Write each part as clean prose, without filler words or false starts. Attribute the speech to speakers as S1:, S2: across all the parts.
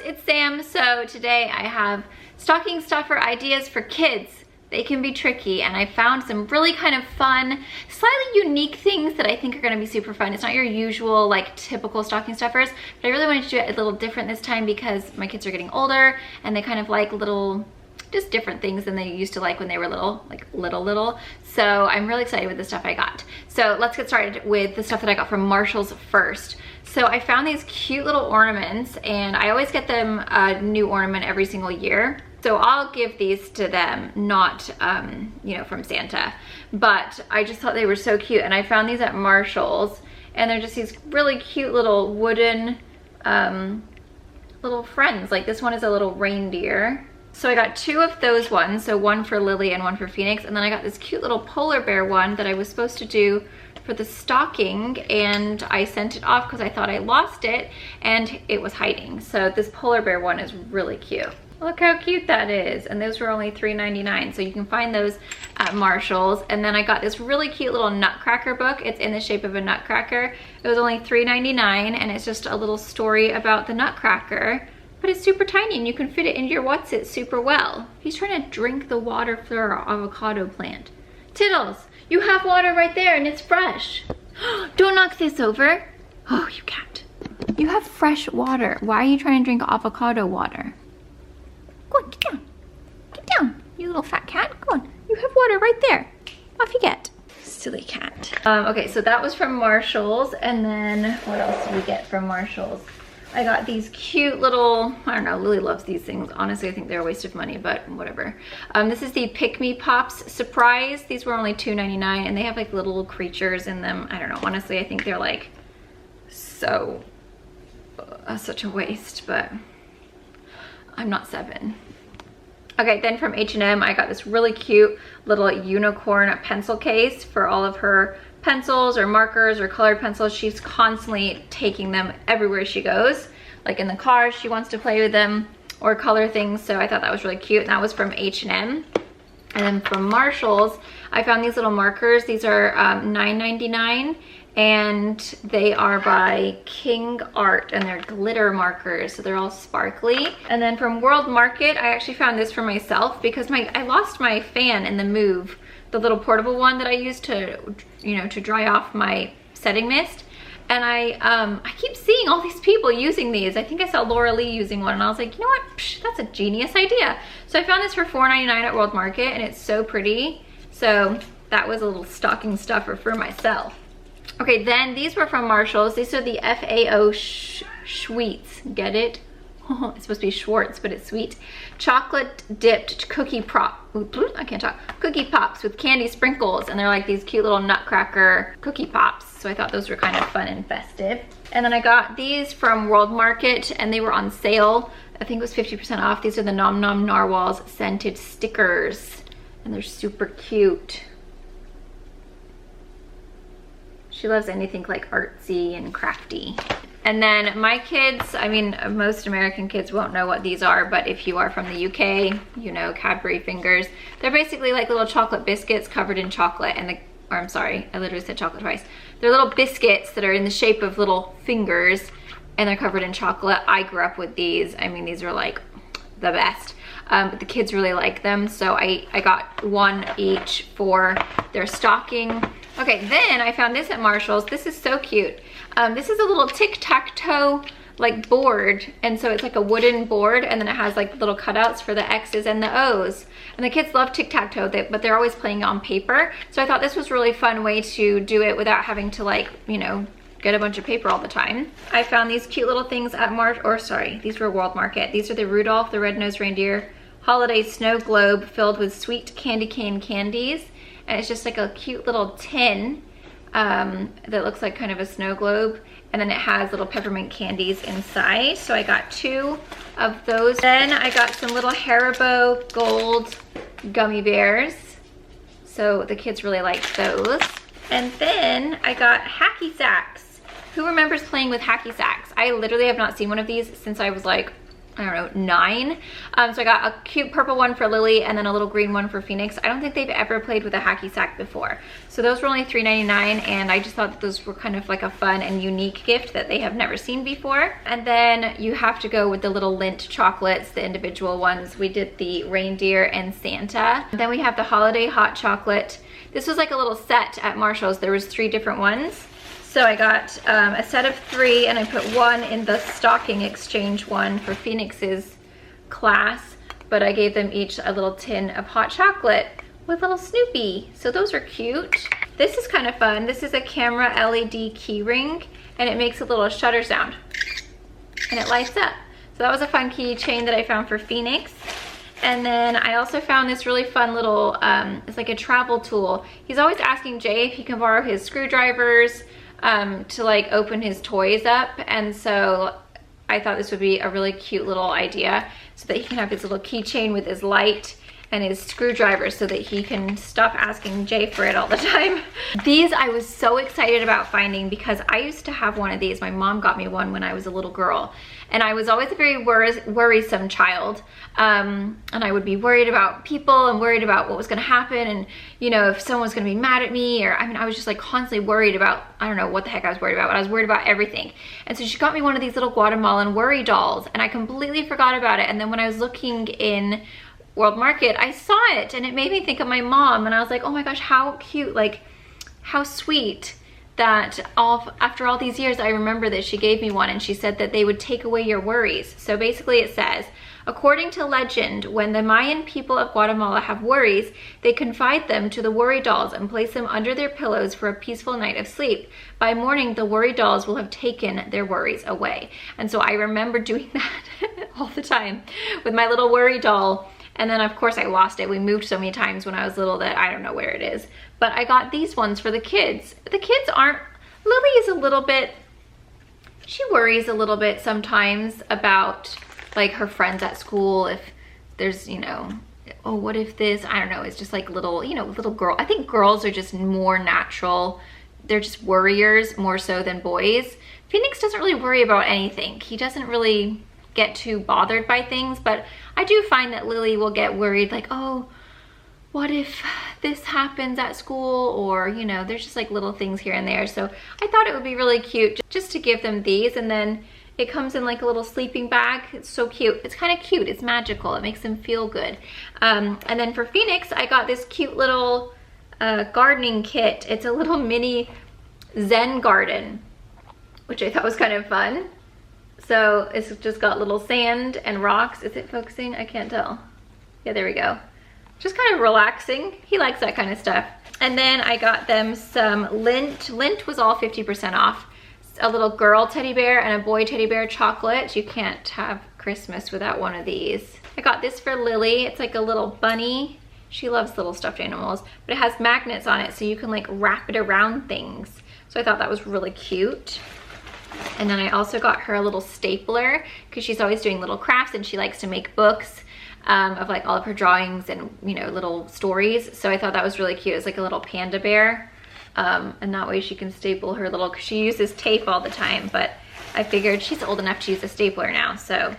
S1: it's Sam. So today I have stocking stuffer ideas for kids. They can be tricky, and I found some really kind of fun, slightly unique things that I think are gonna be super fun. It's not your usual like typical stocking stuffers, but I really wanted to do it a little different this time because my kids are getting older and they kind of like little, just different things than they used to like when they were little, like little. So I'm really excited with the stuff I got. So let's get started with the stuff that I got from Marshall's first. So I found these cute little ornaments, and I always get them a new ornament every single year. So I'll give these to them, not, you know, from Santa. But I just thought they were so cute, and I found these at Marshall's, and they're just these really cute little wooden little friends. Like this one is a little reindeer. So I got two of those ones, so one for Lily and one for Phoenix, and then I got this cute little polar bear one that I was supposed to do for the stocking, and I sent it off because I thought I lost it and it was hiding. So this polar bear one is really cute. Look how cute that is. And those were only $3.99, so you can find those at Marshall's. And then I got this really cute little nutcracker book. It's in the shape of a nutcracker. It was only $3.99, and it's just a little story about the nutcracker. But it's super tiny, and you can fit it into your What's-It super well. He's trying to drink the water for our avocado plant. Tiddles, you have water right there, and it's fresh. Don't knock this over. Oh, you can't. You have fresh water. Why are you trying to drink avocado water? Go on, get down. Get down, you little fat cat. Go on, you have water right there. Off you get. Silly cat. Okay, so that was from Marshall's, and then what else did we get from Marshall's? I got these cute little, I don't know, Lily loves these things. Honestly, I think they're a waste of money, but whatever. This is the Pick Me Pops Surprise. These were only $2.99, and they have like little creatures in them. I don't know, honestly, I think they're like so, such a waste, but I'm not 7. Okay, then from H&M, I got this really cute little unicorn pencil case for all of her pencils or markers or colored pencils. She's constantly taking them everywhere she goes. Like in the car, she wants to play with them or color things. So I thought that was really cute. And that was from H&M. And then from Marshall's, I found these little markers. These are $9.99, and they are by King Art, and they're glitter markers, so they're all sparkly. And then from World Market, I actually found this for myself because I lost my fan in the move, the little portable one that I used to, you know, to dry off my setting mist. And I keep seeing all these people using these. I think I saw Laura Lee using one, and I was like, you know what, psh, that's a genius idea. So I found this for $4.99 at World Market, and it's so pretty. So that was a little stocking stuffer for myself. Okay, then these were from Marshall's. These are the FAO Sweets. Get it? It's supposed to be Schwartz, but it's sweet. Chocolate dipped cookie I can't talk. Cookie pops with candy sprinkles, and they're like these cute little nutcracker cookie pops. So I thought those were kind of fun and festive. And then I got these from World Market, and they were on sale. I think it was 50% off. These are the Nom Nom Narwhals scented stickers, and they're super cute. She loves anything like artsy and crafty. And then my kids, I mean, most American kids won't know what these are, but if you are from the UK, you know Cadbury Fingers. They're basically like little chocolate biscuits covered in chocolate, and or I'm sorry, I literally said chocolate twice. They're little biscuits that are in the shape of little fingers, and they're covered in chocolate. I grew up with these. I mean, these are like the best. But the kids really like them, so I got one each for their stocking. Okay, then I found this at Marshall's. This is so cute. This is a little tic-tac-toe like board, and so it's like a wooden board, and then it has like little cutouts for the X's and the O's. And the kids love tic-tac-toe, but they're always playing on paper. So I thought this was a really fun way to do it without having to, like, you know, get a bunch of paper all the time. I found these cute little things at these were World Market. These are the Rudolph the Red-Nosed Reindeer Holiday Snow Globe filled with sweet candy cane candies. And it's just like a cute little tin that looks like kind of a snow globe. And then it has little peppermint candies inside. So I got 2 of those. Then I got some little Haribo gold gummy bears. So the kids really like those. And then I got hacky sacks. Who remembers playing with hacky sacks? I literally have not seen one of these since I was like I don't know, 9. So I got a cute purple one for Lily and then a little green one for Phoenix. I don't think they've ever played with a hacky sack before. So those were only $3.99, and I just thought that those were kind of like a fun and unique gift that they have never seen before. And then you have to go with the little Lindt chocolates, the individual ones. We did the reindeer and Santa. Then we have the holiday hot chocolate. This was like a little set at Marshall's. There was 3 different ones. So I got a set of 3, and I put 1 in the stocking exchange one for Phoenix's class, but I gave them each a little tin of hot chocolate with little Snoopy. So those are cute. This is kind of fun. This is a camera LED key ring, and it makes a little shutter sound and it lights up. So that was a fun keychain that I found for Phoenix. And then I also found this really fun little, it's like a travel tool. He's always asking Jay if he can borrow his screwdrivers to like open his toys up, and so I thought this would be a really cute little idea so that he can have his little keychain with his light and his screwdriver so that he can stop asking Jay for it all the time. These I was so excited about finding because I used to have one of these. My mom got me one when I was a little girl, and I was always a very worrisome child, and I would be worried about people and worried about what was going to happen, and you know, if someone was going to be mad at me, or I mean, I was just like constantly worried about, I don't know what the heck I was worried about, but I was worried about everything. And so she got me one of these little Guatemalan worry dolls, and I completely forgot about it. And then when I was looking in World Market, I saw it, and it made me think of my mom, and I was like, oh my gosh, how cute, like how sweet that after all these years I remember that she gave me one, and she said that they would take away your worries. So basically it says, according to legend, when the Mayan people of Guatemala have worries, they confide them to the worry dolls and place them under their pillows for a peaceful night of sleep. By morning, the worry dolls will have taken their worries away. And so I remember doing that all the time with my little worry doll. And then of course I lost it. We moved so many times when I was little that I don't know where it is. But I got these ones for the kids. The kids aren't, Lily is a little bit, she worries a little bit sometimes about like her friends at school, if there's, you know, oh, what if this, I don't know, it's just like little, you know, little girl. I think girls are just more natural. They're just worriers more so than boys. Phoenix doesn't really worry about anything. He doesn't really get too bothered by things, but I do find that Lily will get worried, like, oh, what if this happens at school, or you know, there's just like little things here and there. So I thought it would be really cute just to give them these, and then it comes in like a little sleeping bag. It's so cute. It's kind of cute. It's magical. It makes them feel good. And then for Phoenix, I got this cute little gardening kit. It's a little mini Zen garden, which I thought was kind of fun. So it's just got little sand and rocks. Is it focusing? I can't tell. Yeah, there we go. Just kind of relaxing. He likes that kind of stuff. And then I got them some Lindt. Lindt was all 50% off. A little girl teddy bear and a boy teddy bear chocolate. You can't have Christmas without one of these. I got this for Lily. It's like a little bunny. She loves little stuffed animals, but it has magnets on it so you can like wrap it around things. So I thought that was really cute. And then I also got her a little stapler because she's always doing little crafts and she likes to make books of like all of her drawings and, you know, little stories. So I thought that was really cute. It's like a little panda bear. And that way she can staple her little, cause she uses tape all the time, but I figured she's old enough to use a stapler now. So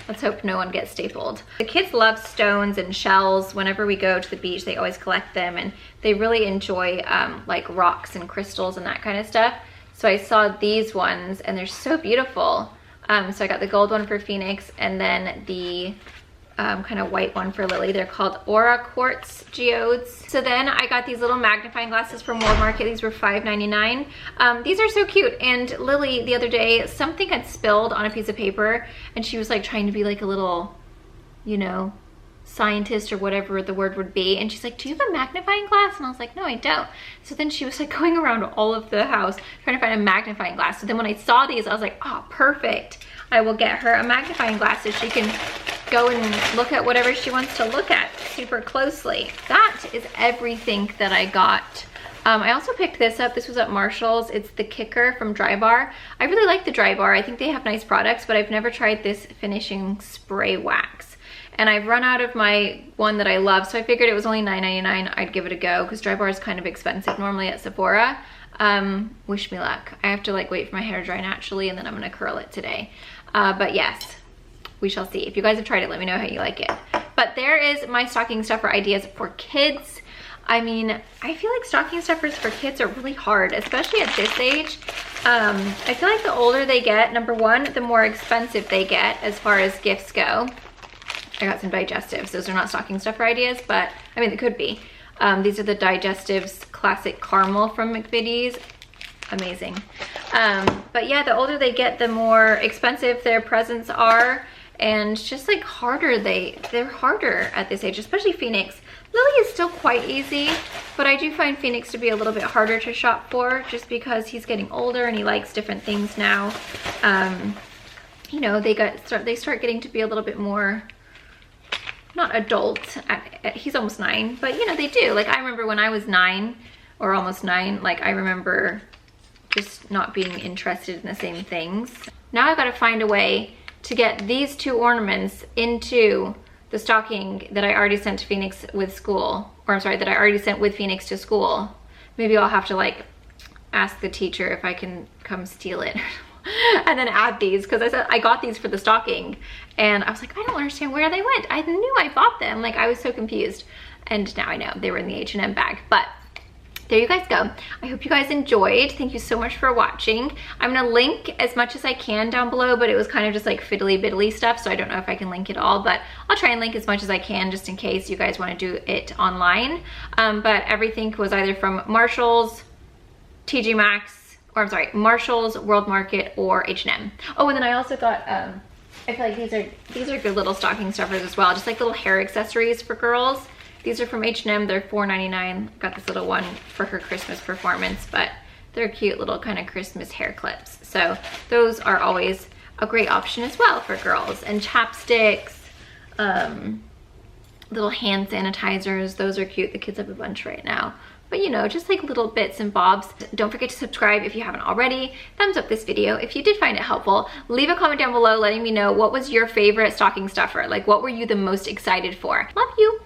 S1: let's hope no one gets stapled. The kids love stones and shells. Whenever we go to the beach, they always collect them, and they really enjoy like rocks and crystals and that kind of stuff. So I saw these ones and they're so beautiful. So I got the gold one for Phoenix and then the kind of white one for Lily. They're called Aura Quartz Geodes. So then I got these little magnifying glasses from World Market. These were $5.99. These are so cute. And Lily, the other day, something had spilled on a piece of paper and she was like trying to be like a little, you know, scientist or whatever the word would be, and she's like, do you have a magnifying glass? And I was like, no, I don't. So then she was like going around all of the house trying to find a magnifying glass. So then when I saw these, I was like, oh, perfect. I will get her a magnifying glass so she can go and look at whatever she wants to look at super closely. That is everything that I got. I also picked this up. This was at Marshall's. It's the Kicker from Drybar. I really like the Drybar. I think they have nice products, but I've never tried this finishing spray wax. And I've run out of my one that I love, so I figured it was only $9.99. I'd give it a go because Drybar is kind of expensive normally at Sephora. Wish me luck. I have to like wait for my hair to dry naturally, and then I'm gonna curl it today. But yes, we shall see. If you guys have tried it, let me know how you like it. But there is my stocking stuffer ideas for kids. I mean, I feel like stocking stuffers for kids are really hard, especially at this age. I feel like the older they get, number one, the more expensive they get as far as gifts go. I got some digestives. Those are not stocking stuffer ideas, but I mean, they could be. These are the Digestives Classic Caramel from McVitie's. Amazing. But yeah, the older they get, the more expensive their presents are, and just like harder they're harder at this age, especially Phoenix. Lily is still quite easy, but I do find Phoenix to be a little bit harder to shop for just because he's getting older and he likes different things now. You know, they start getting to be a little bit more, not adult. He's almost 9, but you know, they do. Like, I remember when I was 9 or almost 9, like I remember just not being interested in the same things. Now I've got to find a way to get these 2 ornaments into the stocking that I already sent to Phoenix with school, or I'm sorry, that I already sent with Phoenix to school. Maybe I'll have to like ask the teacher if I can come steal it and then add these, because I said I got these for the stocking and I was like, I don't understand where they went. I knew I bought them. Like, I was so confused, and now I know they were in the H&M bag. But there you guys go. I hope you guys enjoyed. Thank you so much for watching. I'm gonna link as much as I can down below, but it was kind of just like fiddly biddly stuff, so I don't know if I can link it all, but I'll try and link as much as I can just in case you guys wanna do it online. But everything was either from Marshall's, TJ Maxx, or I'm sorry, Marshall's, World Market, or H&M. Oh, and then I also thought, I feel like these are good little stocking stuffers as well, just like little hair accessories for girls. These are from H&M, they're $4.99. Got this little one for her Christmas performance, but they're cute little kind of Christmas hair clips. So those are always a great option as well for girls. And chapsticks, little hand sanitizers, those are cute. The kids have a bunch right now. But you know, just like little bits and bobs. Don't forget to subscribe if you haven't already. Thumbs up this video if you did find it helpful. Leave a comment down below letting me know what was your favorite stocking stuffer. Like, what were you the most excited for? Love you.